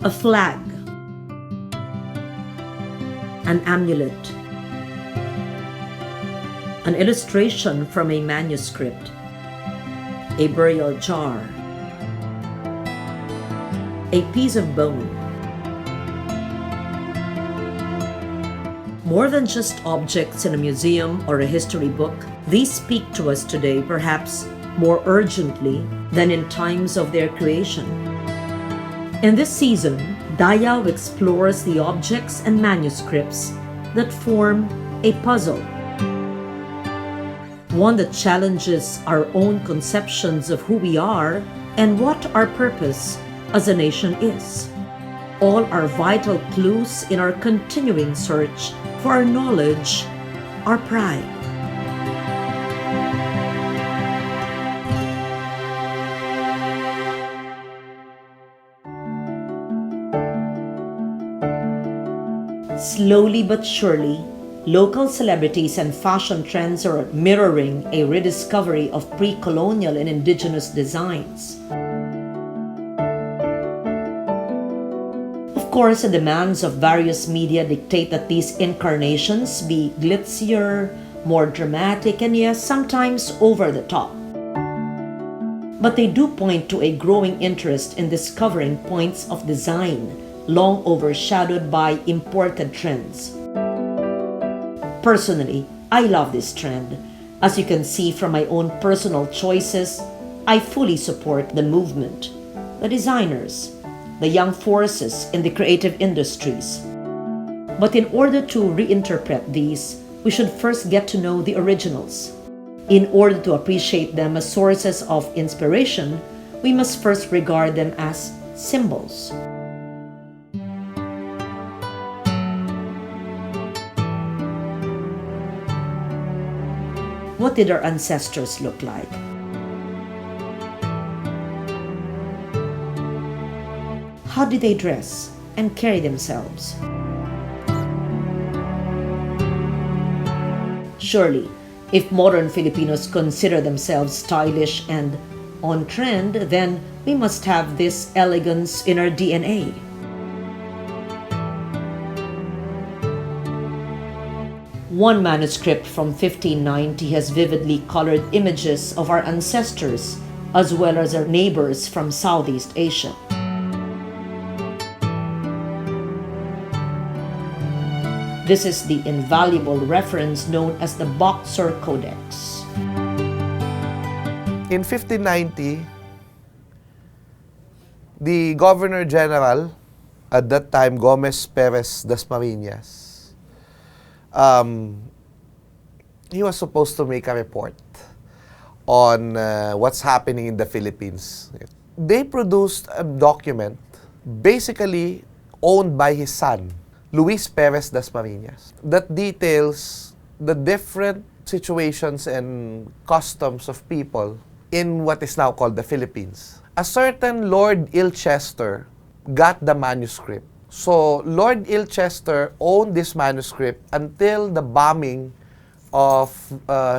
a flag, an amulet, an illustration from a manuscript, a burial jar, a piece of bone. More than just objects in a museum or a history book, these speak to us today perhaps more urgently than in times of their creation. In this season, Dayaw explores the objects and manuscripts that form a puzzle, one that challenges our own conceptions of who we are and what our purpose as a nation is. All are vital clues in our continuing search for our knowledge, our pride. Slowly but surely, local celebrities and fashion trends are mirroring a rediscovery of pre-colonial and indigenous designs. Of course, the demands of various media dictate that these incarnations be glitzier, more dramatic, and yes, sometimes over the top. But they do point to a growing interest in discovering points of design long overshadowed by imported trends. Personally, I love this trend. As you can see from my own personal choices, I fully support the movement, the designers, the young forces in the creative industries. But in order to reinterpret these, we should first get to know the originals. In order to appreciate them as sources of inspiration, we must first regard them as symbols. What did our ancestors look like? How did they dress and carry themselves? Surely, if modern Filipinos consider themselves stylish and on trend, then we must have this elegance in our DNA. One manuscript from 1590 has vividly colored images of our ancestors as well as our neighbors from Southeast Asia. This is the invaluable reference known as the Boxer Codex. In 1590, the Governor General, at that time Gomez Perez Dasmariñas, he was supposed to make a report on what's happening in the Philippines. They produced a document basically owned by his son, Luis Perez Dasmariñas, that details the different situations and customs of people in what is now called the Philippines. A certain Lord Ilchester got the manuscript. So Lord Ilchester owned this manuscript until the bombing of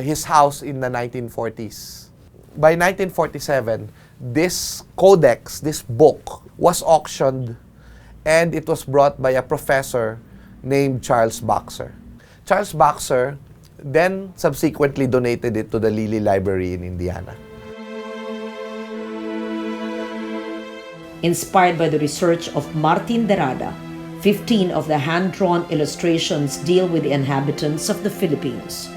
his house in the 1940s. By 1947, this codex, this book, was auctioned, and it was brought by a professor named Charles Boxer. Charles Boxer then subsequently donated it to the Lilly Library in Indiana. Inspired by the research of Martin de Rada, 15 of the hand-drawn illustrations deal with the inhabitants of the Philippines.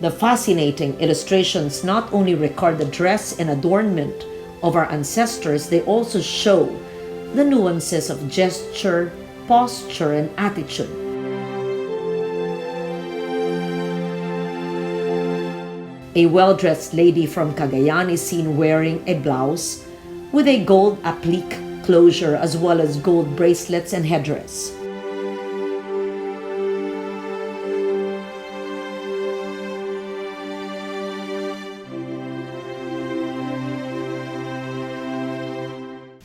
The fascinating illustrations not only record the dress and adornment of our ancestors, they also show the nuances of gesture, posture, and attitude. A well-dressed lady from Cagayan is seen wearing a blouse with a gold applique closure as well as gold bracelets and headdress.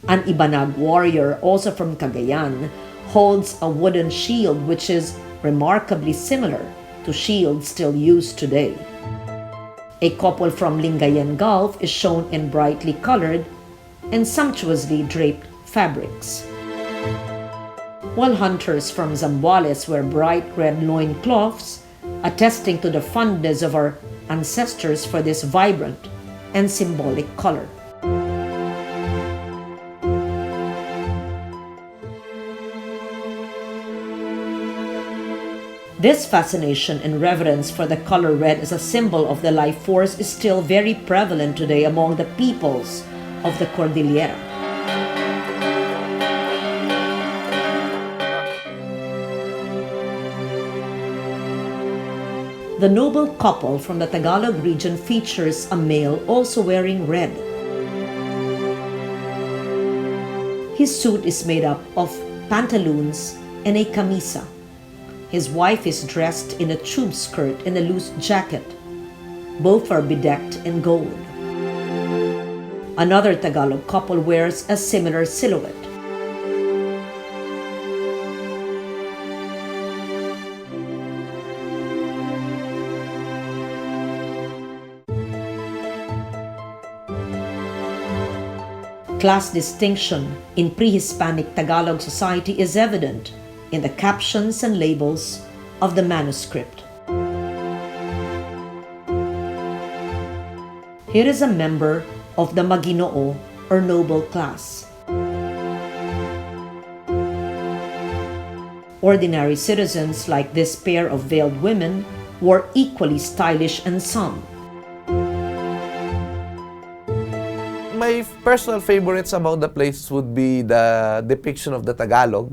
An Ibanag warrior, also from Cagayan, holds a wooden shield which is remarkably similar to shields still used today. A couple from Lingayen Gulf is shown in brightly colored and sumptuously draped fabrics, while hunters from Zambales wear bright red loincloths, attesting to the fondness of our ancestors for this vibrant and symbolic color. This fascination and reverence for the color red as a symbol of the life force is still very prevalent today among the peoples of the Cordillera. The noble couple from the Tagalog region features a male also wearing red. His suit is made up of pantaloons and a camisa. His wife is dressed in a tube skirt and a loose jacket. Both are bedecked in gold. Another Tagalog couple wears a similar silhouette. Class distinction in pre-Hispanic Tagalog society is evident in the captions and labels of the manuscript. Here is a member of the Maginoo or noble class. Ordinary citizens like this pair of veiled women were equally stylish and some. My personal favorites about the place would be the depiction of the Tagalog,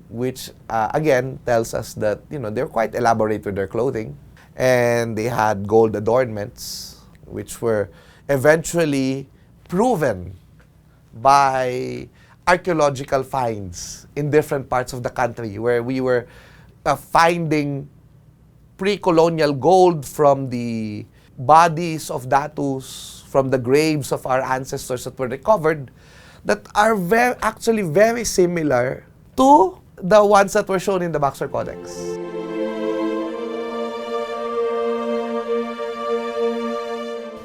which again tells us that they're quite elaborate with their clothing, and they had gold adornments, which were eventually proven by archaeological finds in different parts of the country, where we were finding pre-colonial gold from the bodies of datus, from the graves of our ancestors that were recovered, that are actually very similar to the ones that were shown in the Boxer Codex.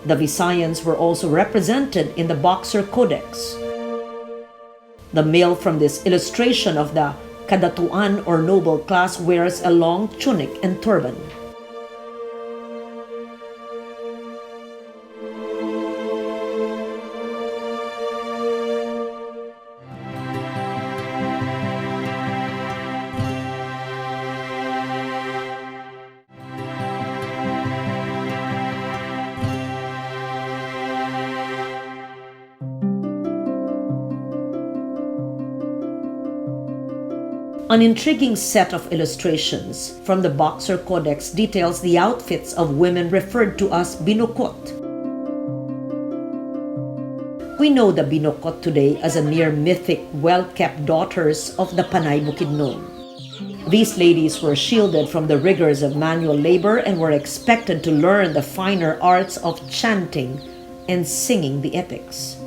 The Visayans were also represented in the Boxer Codex. The male from this illustration of the kadatuan or noble class wears a long tunic and turban. An intriguing set of illustrations from the Boxer Codex details the outfits of women referred to as Binucot. We know the Binucot today as a near mythic, well-kept daughters of the Panay Bukidnon. These ladies were shielded from the rigors of manual labor and were expected to learn the finer arts of chanting and singing the epics.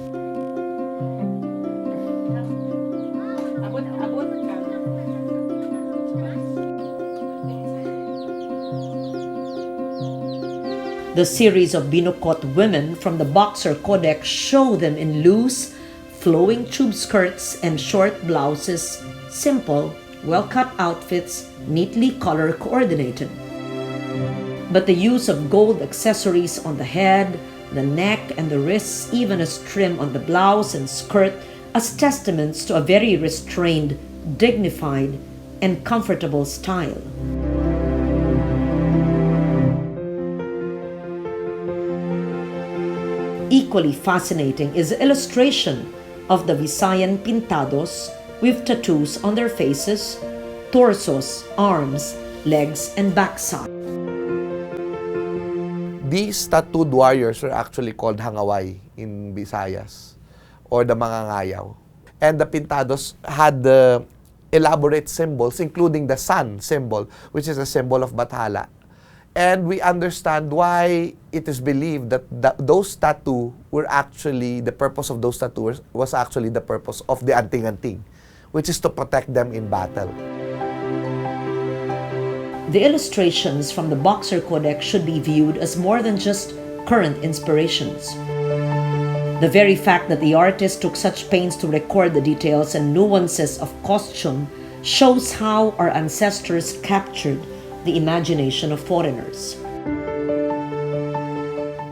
The series of Binucot women from the Boxer Codex show them in loose, flowing tube skirts and short blouses, simple, well-cut outfits, neatly color coordinated. But the use of gold accessories on the head, the neck, and the wrists, even as trim on the blouse and skirt, as testaments to a very restrained, dignified, and comfortable style. Equally fascinating is the illustration of the Visayan pintados with tattoos on their faces, torsos, arms, legs, and backside. These tattooed warriors were actually called hangaway in Visayas, or the mangangayaw. And the pintados had the elaborate symbols, including the sun symbol, which is a symbol of Bathala. And we understand why it is believed that those tattoos were actually, the purpose of those tattoos was actually the purpose of the anting-anting, which is to protect them in battle. The illustrations from the Boxer Codex should be viewed as more than just current inspirations. The very fact that the artist took such pains to record the details and nuances of costume shows how our ancestors captured the imagination of foreigners.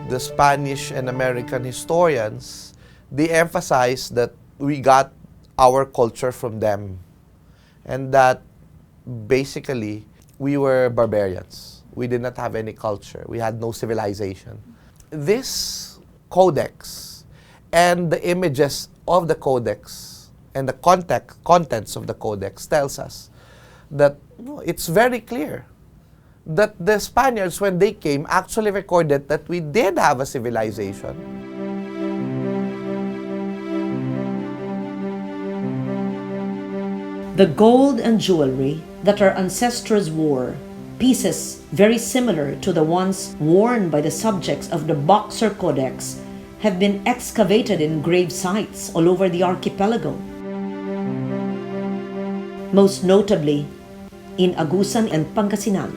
The Spanish and American historians, they emphasize that we got our culture from them and that basically we were barbarians. We did not have any culture. We had no civilization. This codex and the images of the codex and the contents of the codex tells us that it's very clear that the Spaniards, when they came, actually recorded that we did have a civilization. The gold and jewelry that our ancestors wore, pieces very similar to the ones worn by the subjects of the Boxer Codex, have been excavated in grave sites all over the archipelago. Most notably, in Agusan and Pangasinan.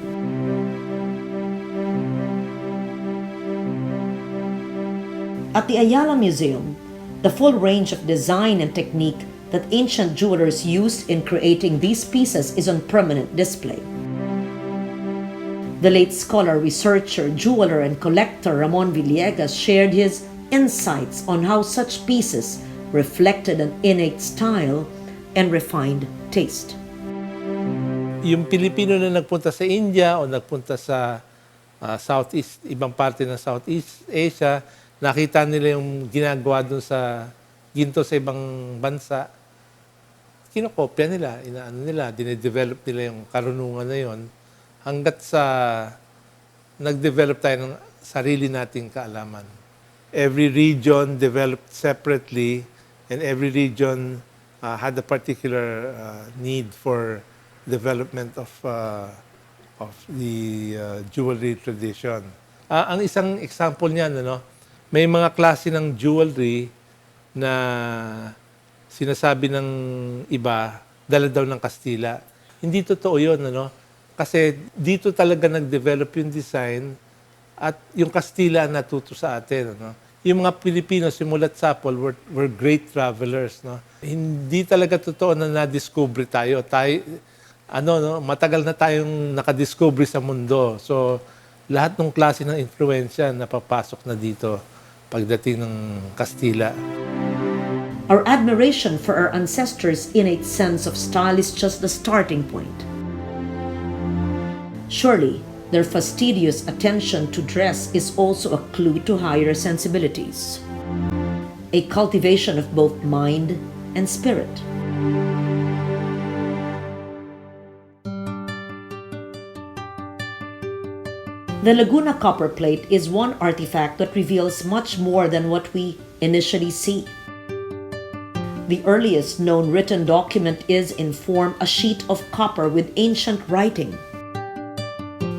At the Ayala Museum, the full range of design and technique that ancient jewelers used in creating these pieces is on permanent display. The late scholar, researcher, jeweler, and collector Ramon Villegas shared his insights on how such pieces reflected an innate style and refined taste. Yung Pilipino na nagpunta sa India o nagpunta sa Southeast, ibang parte ng Southeast Asia, nakita nila yung ginagawa dun sa ginto sa ibang bansa, kinokopya nila, inaano nila, dinedevelop nila yung karunungan na yon hanggat sa nag-develop tayo ng sarili nating kaalaman. Every region developed separately and every region had a particular need for development of the jewelry tradition. Ang isang example niyan, may mga klase ng jewelry na sinasabi ng iba, dala daw ng Kastila. Hindi totoo yun, Kasi dito talaga nag-develop yung design at yung Kastila natuto sa atin, Yung mga Pilipino simulat sapol were great travelers, Hindi talaga totoo na na-discover tayo. Matagal na tayong nakadiscover sa mundo. So, lahat ng klase ng influensya napapasok na dito pagdating ng Kastila. Our admiration for our ancestors' innate sense of style is just the starting point. Surely, their fastidious attention to dress is also a clue to higher sensibilities, a cultivation of both mind and spirit. The Laguna Copperplate is one artifact that reveals much more than what we initially see. The earliest known written document is in form a sheet of copper with ancient writing.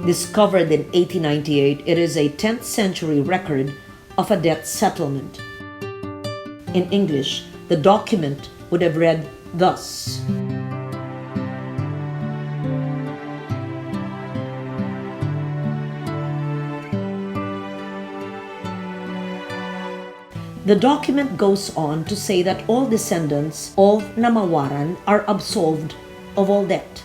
Discovered in 1898, it is a 10th century record of a debt settlement. In English, the document would have read thus: The document goes on to say that all descendants of Namawaran are absolved of all debt.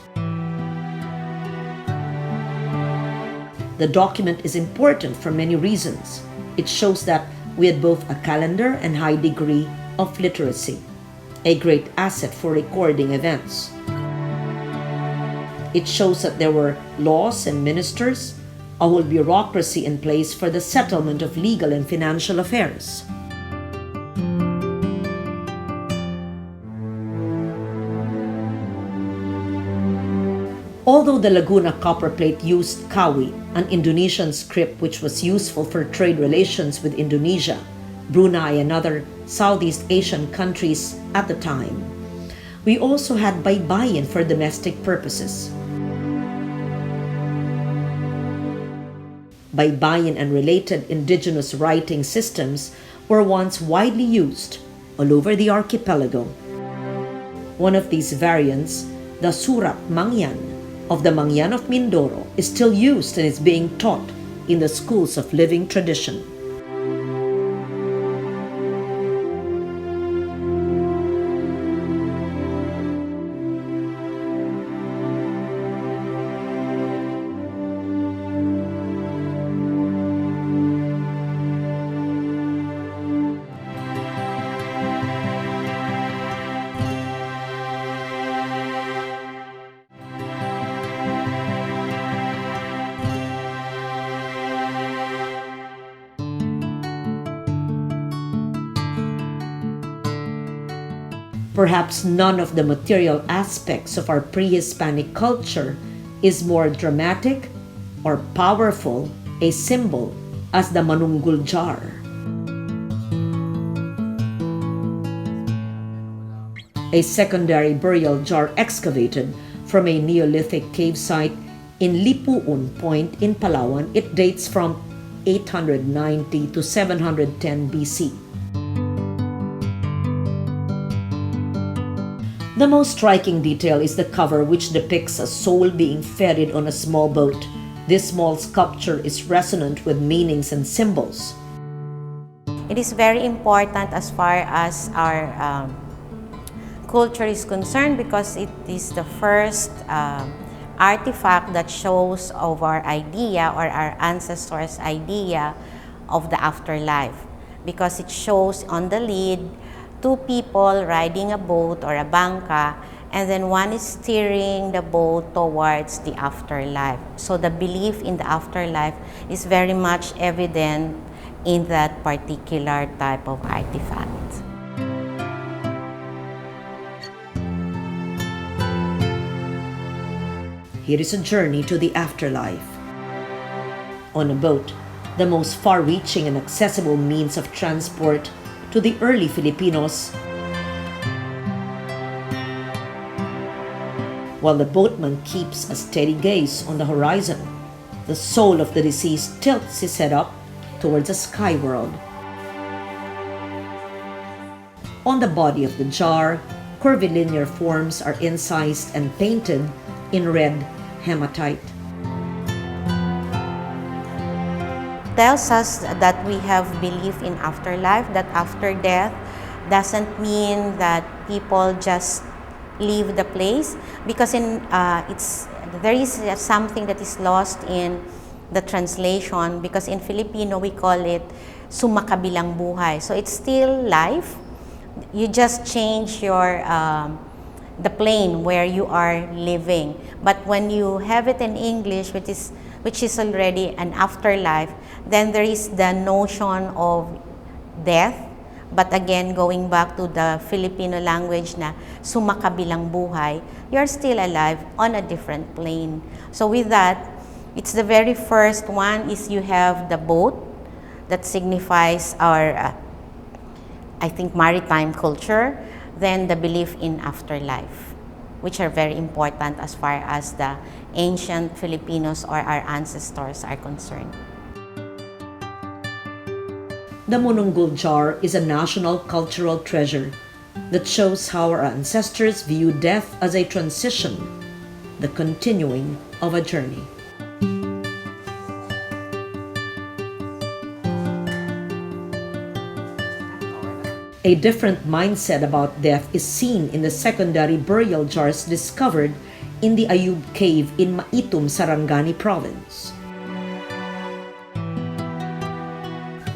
The document is important for many reasons. It shows that we had both a calendar and high degree of literacy, a great asset for recording events. It shows that there were laws and ministers, a whole bureaucracy in place for the settlement of legal and financial affairs. Although the Laguna Copperplate used Kawi, an Indonesian script which was useful for trade relations with Indonesia, Brunei, and other Southeast Asian countries at the time, we also had baybayin for domestic purposes. Baybayin and related indigenous writing systems were once widely used all over the archipelago. One of these variants, the Surat Mangyan, of the Mangyan of Mindoro, is still used and is being taught in the schools of living tradition. Perhaps none of the material aspects of our pre-Hispanic culture is more dramatic or powerful a symbol as the Manunggul Jar. A secondary burial jar excavated from a Neolithic cave site in Lipuun Point in Palawan. It dates from 890 to 710 BC. The most striking detail is the cover, which depicts a soul being ferried on a small boat. This small sculpture is resonant with meanings and symbols. It is very important as far as our culture is concerned because it is the first artifact that shows of our idea or our ancestors' idea of the afterlife, because it shows on the lid two people riding a boat or a bangka, and then one is steering the boat towards the afterlife. So the belief in the afterlife is very much evident in that particular type of artifact. Here is a journey to the afterlife. On a boat, the most far-reaching and accessible means of transport to the early Filipinos, while the boatman keeps a steady gaze on the horizon, the soul of the deceased tilts his head up towards a sky world. On the body of the jar, curvilinear forms are incised and painted in red hematite. Tells us that we have belief in afterlife, that after death doesn't mean that people just leave the place, because there is something that is lost in the translation, because in Filipino we call it sumakabilang buhay. So it's still life. You just change your the plane where you are living. But when you have it in English, which is already an afterlife, then there is the notion of death. But again, going back to the Filipino language na sumakabilang buhay, you're still alive on a different plane. So with that, it's the very first one is you have the boat that signifies our, I think, maritime culture, then the belief in afterlife, which are very important as far as the ancient Filipinos or our ancestors are concerned. The Manunggul Jar is a national cultural treasure that shows how our ancestors view death as a transition, the continuing of a journey. A different mindset about death is seen in the secondary burial jars discovered in the Ayub Cave in Maitum, Sarangani Province.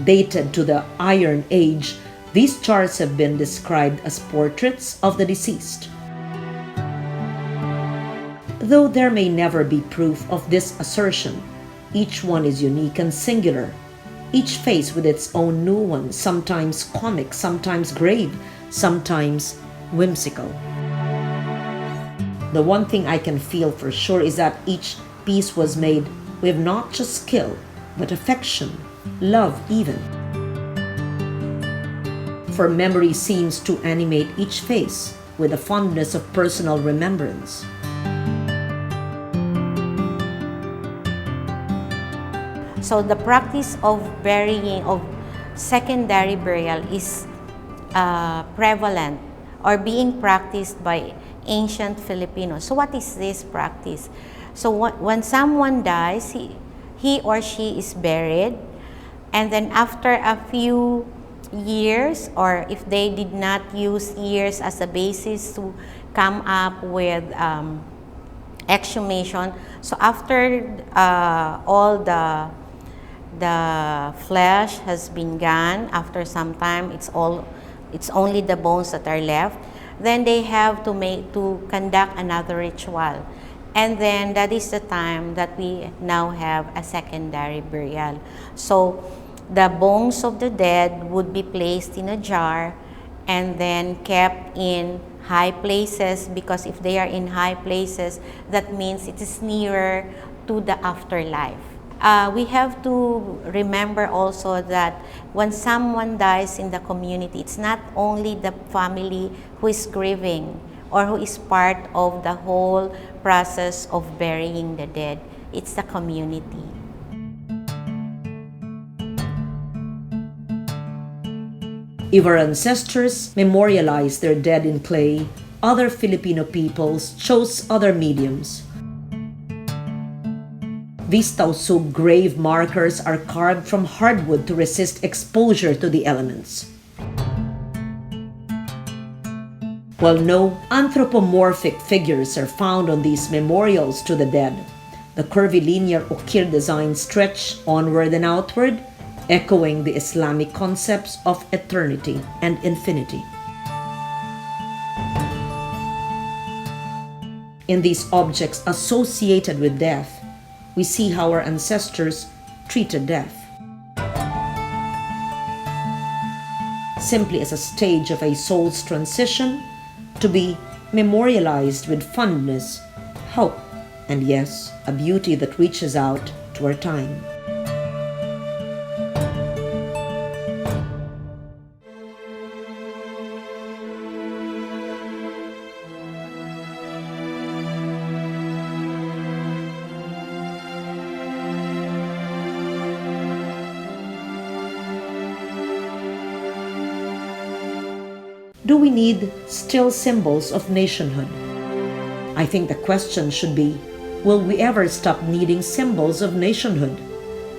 Dated to the Iron Age, these jars have been described as portraits of the deceased. Though there may never be proof of this assertion, each one is unique and singular, each face with its own nuance, sometimes comic, sometimes grave, sometimes whimsical. The one thing I can feel for sure is that each piece was made with not just skill, but affection, love even. For memory seems to animate each face with a fondness of personal remembrance. So the practice of burying, of secondary burial is prevalent or being practiced by ancient Filipinos. So what is this practice? So when someone dies, he or she is buried, and then after a few years, or if they did not use years as a basis to come up with exhumation, so after all the flesh has been gone, after some time it's only the bones that are left, then they have to conduct another ritual. And then that is the time that we now have a secondary burial. So the bones of the dead would be placed in a jar, and then kept in high places, because if they are in high places, that means it is nearer to the afterlife. We have to remember also that when someone dies in the community, it's not only the family who is grieving or who is part of the whole process of burying the dead. It's the community. If our ancestors memorialized their dead in clay, other Filipino peoples chose other mediums. These Tausug grave markers are carved from hardwood to resist exposure to the elements. While no anthropomorphic figures are found on these memorials to the dead, the curvilinear ukir designs stretch onward and outward, echoing the Islamic concepts of eternity and infinity. In these objects associated with death, we see how our ancestors treated death. Simply as a stage of a soul's transition to be memorialized with fondness, hope, and yes, a beauty that reaches out to our time. Do we need still symbols of nationhood? I think the question should be, will we ever stop needing symbols of nationhood?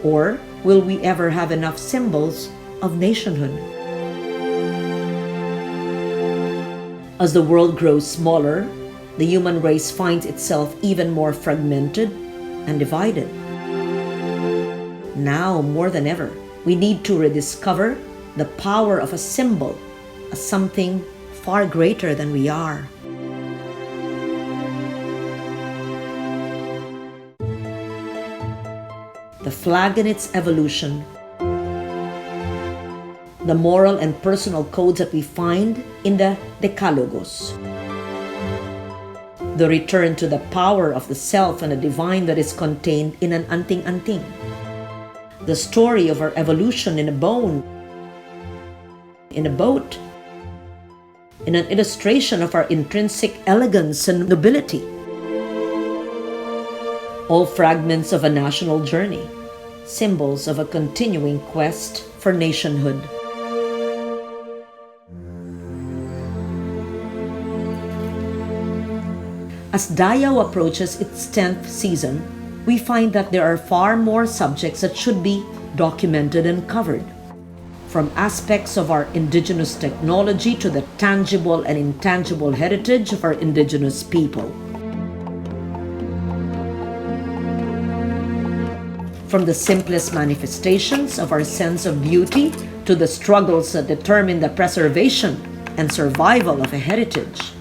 Or will we ever have enough symbols of nationhood? As the world grows smaller, the human race finds itself even more fragmented and divided. Now, more than ever, we need to rediscover the power of a symbol as something far greater than we are. The flag in its evolution, the moral and personal codes that we find in the Decalogos, the return to the power of the self and the divine that is contained in an anting-anting, the story of our evolution in a bone, in a boat, in an illustration of our intrinsic elegance and nobility. All fragments of a national journey, symbols of a continuing quest for nationhood. As Dayaw approaches its 10th season, we find that there are far more subjects that should be documented and covered. From aspects of our indigenous technology to the tangible and intangible heritage of our indigenous people. From the simplest manifestations of our sense of beauty to the struggles that determine the preservation and survival of a heritage.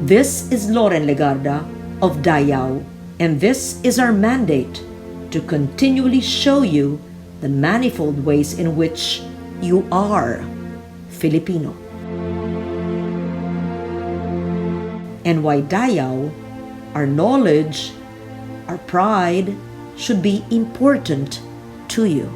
This is LOREN LEGARDA of Dayaw, and this is our mandate: to continually show you the manifold ways in which you are Filipino. And why Dayaw, our knowledge, our pride, should be important to you.